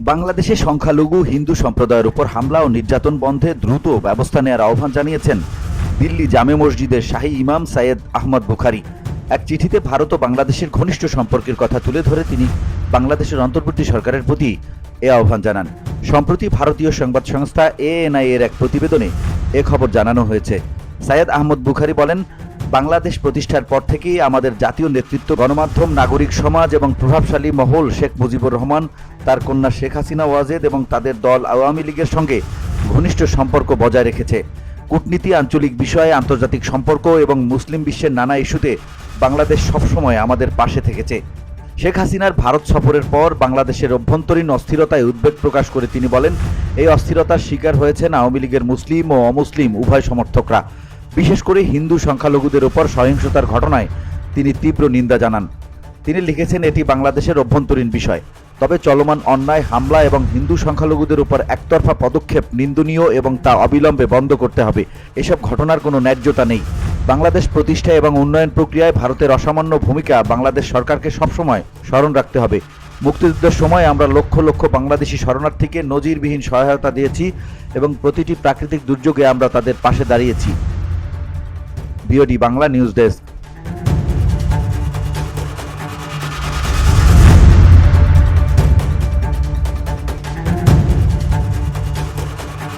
বাংলাদেশে সংখ্যালঘু হিন্দু সম্প্রদায়ের উপর হামলা ও নির্যাতন বন্ধে দ্রুত ব্যবস্থা নেওয়ার আহ্বান জানিয়েছেন দিল্লি জামে মসজিদের শাহী ইমাম সাইয়েদ আহমদ বুখারী। এক চিঠিতে ভারত ও বাংলাদেশের ঘনিষ্ঠ সম্পর্কের কথা তুলে ধরে তিনি বাংলাদেশের অন্তর্বর্তী সরকারের প্রতি এ আহ্বান জানান। সম্প্রতি ভারতীয় সংবাদ সংস্থা ANI এর এক প্রতিবেদনে এ খবর জানানো হয়েছে। সাইয়েদ আহমদ বুখারী বলেন, বাংলাদেশ প্রতিষ্ঠার পর থেকেই আমাদের জাতীয় নেতৃত্ব, গণমাধ্যম, নাগরিক সমাজ এবং প্রভাবশালী মহল শেখ মুজিবুর রহমান, তার কন্যা শেখ হাসিনা ওয়াজেদ এবং তাদের দল আওয়ামী লীগের সঙ্গে ঘনিষ্ঠ সম্পর্ক বজায় রেখেছে। কূটনীতি, আঞ্চলিক বিষয়ে, আন্তর্জাতিক সম্পর্ক এবং মুসলিম বিশ্বের নানা ইস্যুতে বাংলাদেশ সবসময় আমাদের পাশে থেকেছে। শেখ হাসিনার ভারত সফরের পর বাংলাদেশের অভ্যন্তরীণ অস্থিরতায় উদ্বেগ প্রকাশ করে তিনি বলেন, এই অস্থিরতার শিকার হয়েছেন আওয়ামী লীগের মুসলিম ও অমুসলিম উভয় সমর্থকরা। বিশেষ করে হিন্দু সংখ্যালঘুদের ওপর সহিংসতার ঘটনায় তিনি তীব্র নিন্দা জানান। তিনি লিখেছেন, এটি বাংলাদেশের অভ্যন্তরীণ বিষয়, তবে চলমান অন্যায়, হামলা এবং হিন্দু সংখ্যালঘুদের উপর একতরফা পদক্ষেপ নিন্দনীয় এবং তা অবিলম্বে বন্ধ করতে হবে। এসব ঘটনার কোনো ন্যায্যতা নেই। বাংলাদেশ প্রতিষ্ঠা এবং উন্নয়ন প্রক্রিয়ায় ভারতের অসামান্য ভূমিকা বাংলাদেশ সরকারকে সবসময় স্মরণ রাখতে হবে। মুক্তিযুদ্ধের সময় আমরা লক্ষ লক্ষ বাংলাদেশি শরণার্থীকে নজিরবিহীন সহায়তা দিয়েছি এবং প্রতিটি প্রাকৃতিক দুর্যোগে আমরা তাদের পাশে দাঁড়িয়েছি। BOD Bangla news desk.